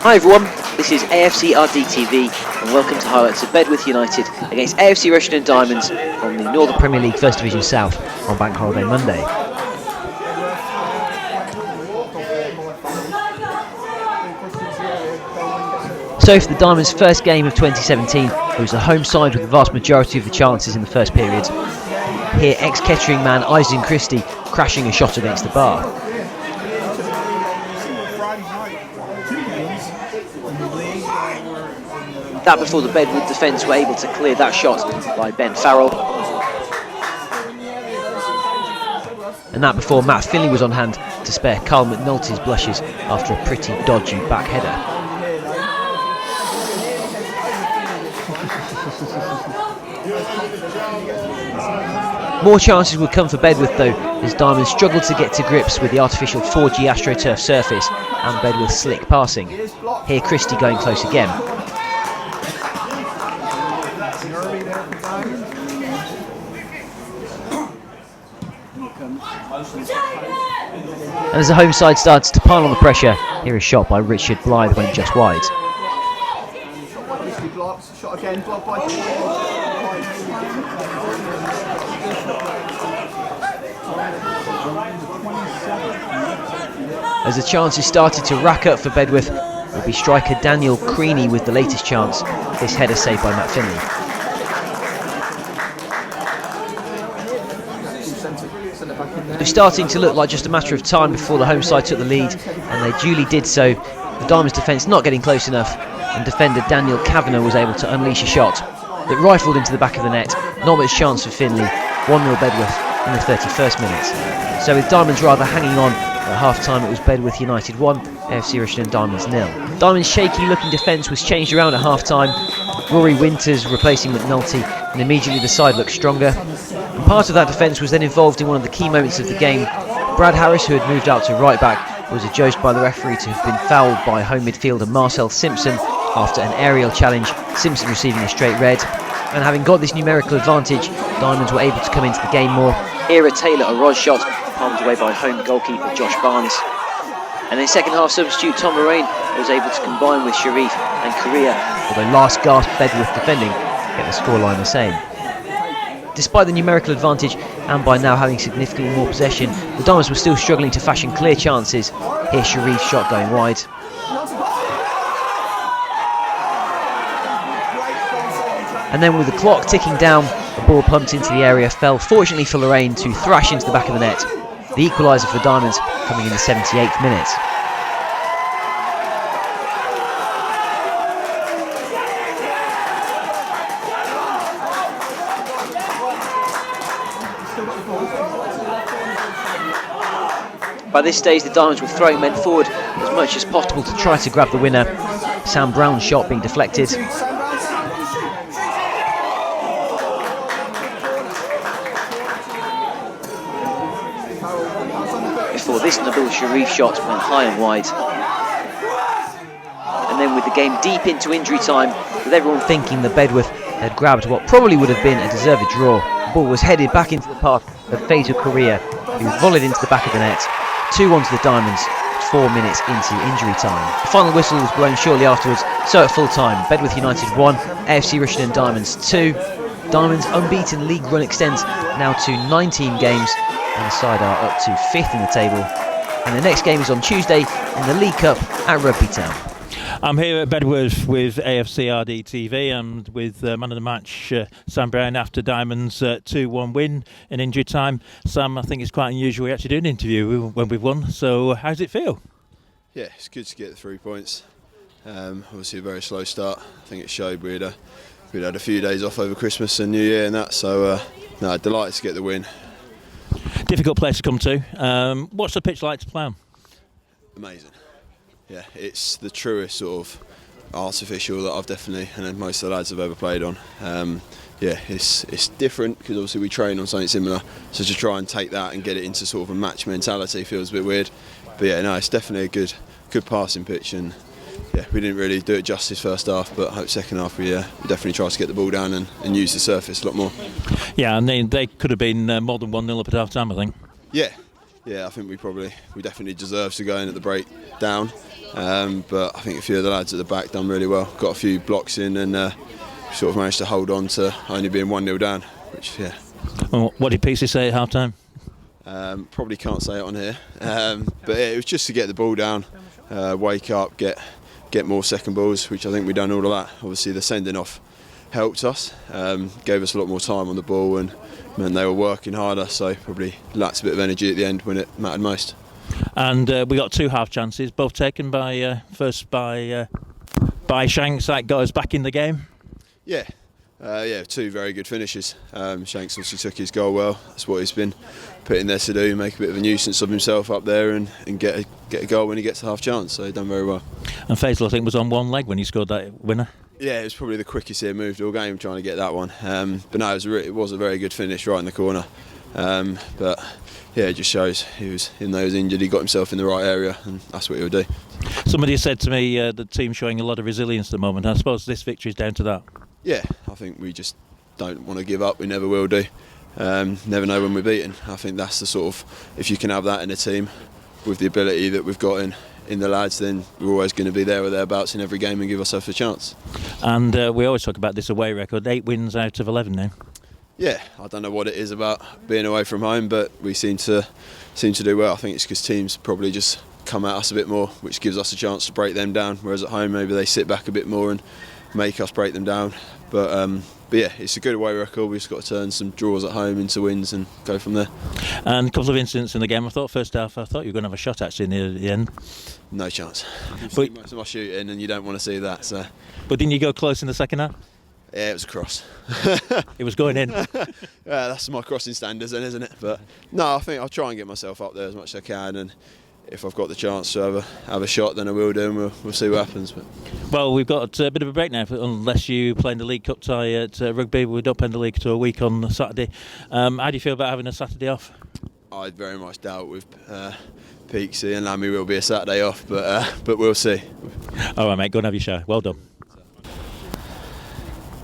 Hi everyone, this is AFCRDTV and welcome to highlights of Bedworth United against AFC Rushden Diamonds from the Northern Premier League First Division South on Bank Holiday Monday. So for the Diamonds' first game of 2017, it was the home side with the vast majority of the chances in the first period. Here ex-Kettering man Isaac Christie crashing a shot against the bar. That before the Bedworth defence were able to clear that shot by Ben Farrell. And that before Matt Finley was on hand to spare Carl McNulty's blushes after a pretty dodgy back header. More chances would come for Bedworth though, as Diamonds struggled to get to grips with the artificial 4G AstroTurf surface and Bedworth's slick passing. Here Christie going close again. And as the home side starts to pile on the pressure, here a shot by Richard Blythe went just wide. As the chances started to rack up for Bedworth, it will be striker Daniel Creaney with the latest chance, this header saved by Matt Finley. It was starting to look like just a matter of time before the home side took the lead, and they duly did so. The Diamonds defence not getting close enough, and defender Daniel Kavanagh was able to unleash a shot that rifled into the back of the net. Not much chance for Finley. 1-0 Bedworth in the 31st minute. So with Diamonds rather hanging on, at half-time it was Bedworth United 1, AFC Rushden Diamonds 0. Diamonds' shaky looking defence was changed around at half-time. Rory Winters replacing McNulty, and immediately the side looked stronger. And part of that defence was then involved in one of the key moments of the game. Brad Harris, who had moved out to right-back, was adjudged by the referee to have been fouled by home midfielder Marcel Simpson after an aerial challenge, Simpson receiving a straight red. And having got this numerical advantage, Diamonds were able to come into the game more. Here a Taylor a Ros shot, palmed away by home goalkeeper Josh Barnes. And then second half substitute Tom Lorraine was able to combine with Sharif and Koriya, although last gasp Bedworth defending get the scoreline the same. Despite the numerical advantage and by now having significantly more possession, the Diamonds were still struggling to fashion clear chances. Here Sharif's shot going wide. And then with the clock ticking down, the ball pumped into the area fell fortunately for Lorraine to thrash into the back of the net. The equaliser for the Diamonds coming in the 78th minute. By this stage the Diamonds were throwing men forward as much as possible to try to grab the winner. Sam Brown's shot being deflected. Before this Nabil Sharif shot went high and wide. And then with the game deep into injury time, with everyone thinking that Bedworth had grabbed what probably would have been a deserved draw, the ball was headed back into the path of Fazel Koriya, who volleyed into the back of the net. 2-1 to the Diamonds, 4 minutes into injury time. The final whistle was blown shortly afterwards, so at full time, Bedworth United 1, AFC Rushden Diamonds 2. Diamonds' unbeaten league run extends now to 19 games, and the side are up to 5th in the table. And the next game is on Tuesday in the League Cup at Rugby Town. I'm here at Bedworth with AFCRDTV and with man of the match Sam Brown after Diamonds' 2-1 win in injury time. Sam, I think it's quite unusual we actually do an interview when we've won, so how does it feel? Yeah, it's good to get the 3 points. Obviously a very slow start. I think it showed we'd had a few days off over Christmas and New Year and that, so delighted to get the win. Difficult place to come to. What's the pitch like to play on? Amazing. Yeah, it's the truest sort of artificial that I've definitely, and most of the lads have ever played on. Yeah, it's different because obviously we train on something similar, so to try and take that and get it into sort of a match mentality feels a bit weird. But yeah, no, it's definitely a good passing pitch, and yeah, we didn't really do it justice first half, but I hope second half we definitely try to get the ball down and use the surface a lot more. Yeah, and they could have been more than 1-0 up at half time, I think. Yeah, Yeah, I think we definitely deserved to go in at the break down, but I think a few of the lads at the back done really well. Got a few blocks in and sort of managed to hold on to only being 1-0 down, which Well, what did Pixie say at half time? Probably can't say it on here, but yeah, it was just to get the ball down, wake up, get more second balls, which I think we've done all of that. Obviously the sending off helped us, gave us a lot more time on the ball, and they were working harder, so probably lacked a bit of energy at the end when it mattered most. And we got 2 half chances, both taken by Shanks. That got us back in the game. Yeah, 2 very good finishes. Shanks obviously took his goal well. That's what he's been put in there to do, make a bit of a nuisance of himself up there and get a goal when he gets a half chance. So he's done very well. And Fazel, I think, was on one leg when he scored that winner. Yeah, it was probably the quickest he had moved all game trying to get that one. But no, it was a very good finish right in the corner. But yeah, it just shows even though he was injured, he got himself in the right area, and that's what he'll do. Somebody said to me the team's showing a lot of resilience at the moment. I suppose this victory is down to that. Yeah, I think we just don't want to give up. We never will do. Never know when we're beaten. I think that's the sort of, if you can have that in a team with the ability that we've got in the lads, then we're always going to be there or thereabouts in every game and give ourselves a chance. And we always talk about this away record, 8 wins out of 11 now. Yeah, I don't know what it is about being away from home, but we seem to do well. I think it's because teams probably just come at us a bit more, which gives us a chance to break them down, whereas at home maybe they sit back a bit more and make us break them down. But yeah, it's a good away record. We've just got to turn some draws at home into wins and go from there. And a couple of incidents in the game. First half, I thought you were going to have a shot actually near the end. No chance. But most of my shooting, and you don't want to see that. So. But didn't you go close in the second half? Yeah, it was a cross. It was going in. Yeah, that's my crossing standards then, isn't it? But no, I think I'll try and get myself up there as much as I can, and if I've got the chance to have a shot, then I will do, and we'll see what happens. But. Well, we've got a bit of a break now, unless you play in the League Cup tie at rugby. We don't play in the league till a week on Saturday. How do you feel about having a Saturday off? I very much doubt with Peaksy and Lammy will be a Saturday off, but we'll see. All right, mate, go and have your show. Well done.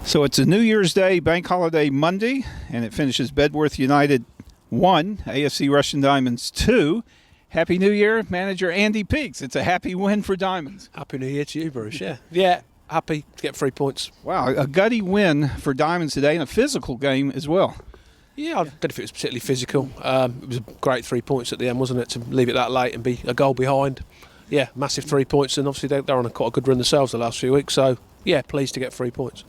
So it's a New Year's Day, bank holiday Monday, and it finishes Bedworth United 1, AFC Rushden Diamonds 2. Happy New Year, manager Andy Peaks. It's a happy win for Diamonds. Happy New Year to you, Bruce. Yeah, happy to get 3 points. Wow, a gutty win for Diamonds today, and a physical game as well. Yeah, I don't know if it was particularly physical. It was a great 3 points at the end, wasn't it, to leave it that late and be a goal behind. Yeah, massive 3 points, and obviously they're on quite a good run themselves the last few weeks. So, yeah, pleased to get 3 points.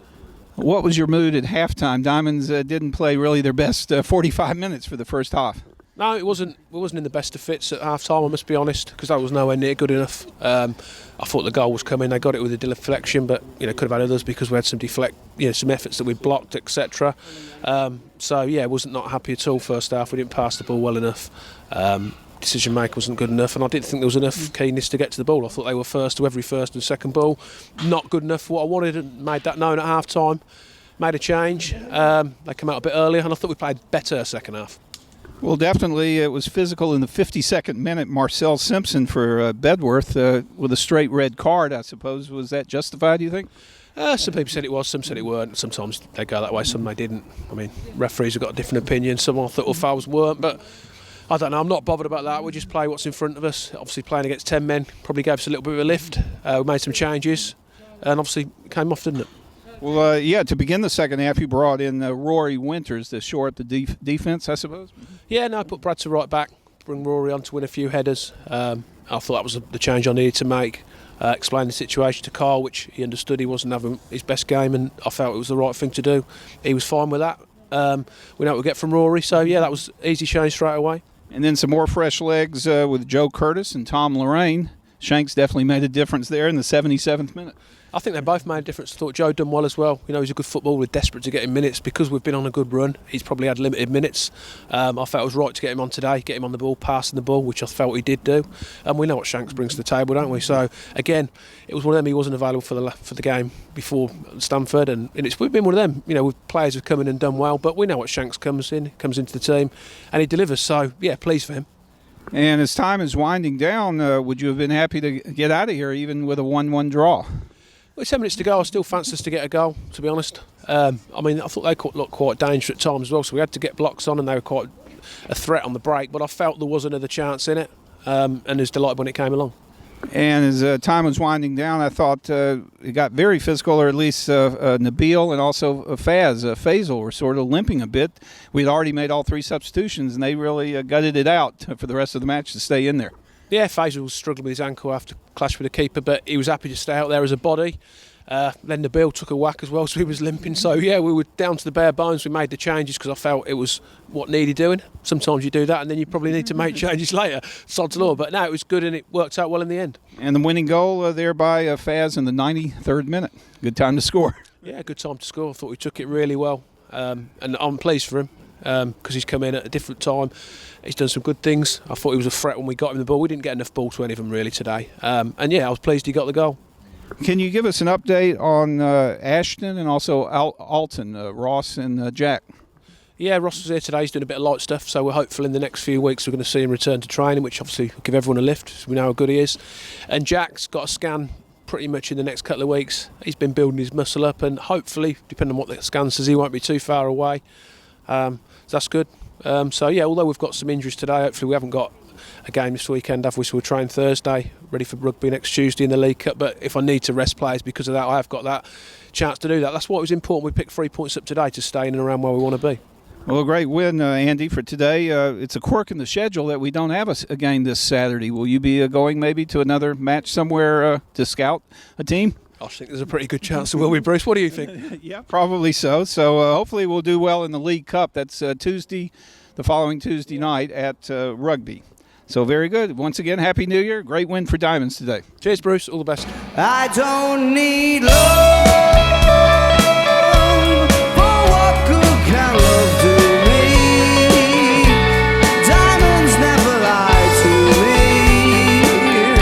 What was your mood at halftime? Diamonds didn't play really their best 45 minutes for the first half. No, it wasn't. We wasn't in the best of fits at half time, I must be honest, because that was nowhere near good enough. I thought the goal was coming. They got it with a deflection, but could have had others because we had some some efforts that we blocked, etc. So yeah, wasn't not happy at all first half. We didn't pass the ball well enough. Decision maker wasn't good enough, and I didn't think there was enough keenness to get to the ball. I thought they were first to every first and second ball. Not good enough for what I wanted, and made that known at half time. Made a change. They came out a bit earlier, and I thought we played better second half. Well, definitely it was physical in the 52nd minute. Marcel Simpson for Bedworth with a straight red card, I suppose. Was that justified, do you think? Some people said it was, some said it weren't. Sometimes they go that way, some they didn't. I mean, referees have got a different opinion. Some I thought fouls weren't, but I don't know. I'm not bothered about that. We just play what's in front of us. Obviously, playing against 10 men probably gave us a little bit of a lift. We made some changes, and obviously it came off, didn't it? Well, yeah, to begin the second half, you brought in Rory Winters to shore up the defence, I suppose? Yeah, no, I put Brad to right back, bring Rory on to win a few headers. I thought that was the change I needed to make. Explain the situation to Carl, which he understood he wasn't having his best game, and I felt it was the right thing to do. He was fine with that. We know what we get from Rory, so yeah, that was easy change straight away. And then some more fresh legs with Joe Curtis and Tom Lorraine. Shanks definitely made a difference there in the 77th minute. I think they both made a difference. I thought Joe done well as well. He's a good footballer. We're desperate to get him minutes because we've been on a good run. He's probably had limited minutes. I felt it was right to get him on today, get him on the ball, passing the ball, which I felt he did do. And we know what Shanks brings to the table, don't we? So again, it was one of them. He wasn't available for the game before Stamford, and we've been one of them. With players who've come in and done well, but we know what Shanks comes into the team, and he delivers. So yeah, pleased for him. And as time is winding down, would you have been happy to get out of here even with a 1-1 draw? Well, 10 minutes to go. I still fancy us to get a goal, to be honest. I thought they looked quite dangerous at times as well, so we had to get blocks on, and they were quite a threat on the break, but I felt there was another chance in it, and I was delighted when it came along. And as time was winding down, I thought it got very physical, or at least Nabil and also Fazel were sort of limping a bit. We'd already made all 3 substitutions, and they really gutted it out for the rest of the match to stay in there. Yeah, Fazel was struggling with his ankle after clash with the keeper, but he was happy to stay out there as a body. Then Nabil took a whack as well, so he was limping. So yeah, we were down to the bare bones. We made the changes because I felt it was what needed doing. Sometimes you do that, and then you probably need to make changes later. Sod's law. But no, it was good, and it worked out well in the end. And the winning goal there by Faz in the 93rd minute. Good time to score. Yeah, good time to score. I thought we took it really well, and I'm pleased for him because he's come in at a different time. He's done some good things. I thought he was a threat when we got him the ball. We didn't get enough ball to any of them really today. And yeah, I was pleased he got the goal. Can you give us an update on Ashton and also Alton, Ross and Jack? Yeah, Ross was here today. He's doing a bit of light stuff, so we're hopeful in the next few weeks we're going to see him return to training, which obviously will give everyone a lift, so we know how good he is. And Jack's got a scan pretty much in the next couple of weeks. He's been building his muscle up, and hopefully, depending on what the scan says, he won't be too far away. So that's good. So yeah, although we've got some injuries today, hopefully we haven't got a game this weekend, have we? So we'll train Thursday, ready for rugby next Tuesday in the League Cup. But if I need to rest players because of that, I have got that chance to do that. That's what was important. We picked 3 points up today to stay in and around where we want to be. Well, a great win, Andy, for today. It's a quirk in the schedule that we don't have a game this Saturday. Will you be going maybe to another match somewhere to scout a team? I think there's a pretty good chance there will be, Bruce. What do you think? Yeah, probably so. So hopefully we'll do well in the League Cup. That's Tuesday, the following Tuesday night at Rugby. So very good. Once again, Happy New Year. Great win for Diamonds today. Cheers, Bruce. All the best. I don't need love.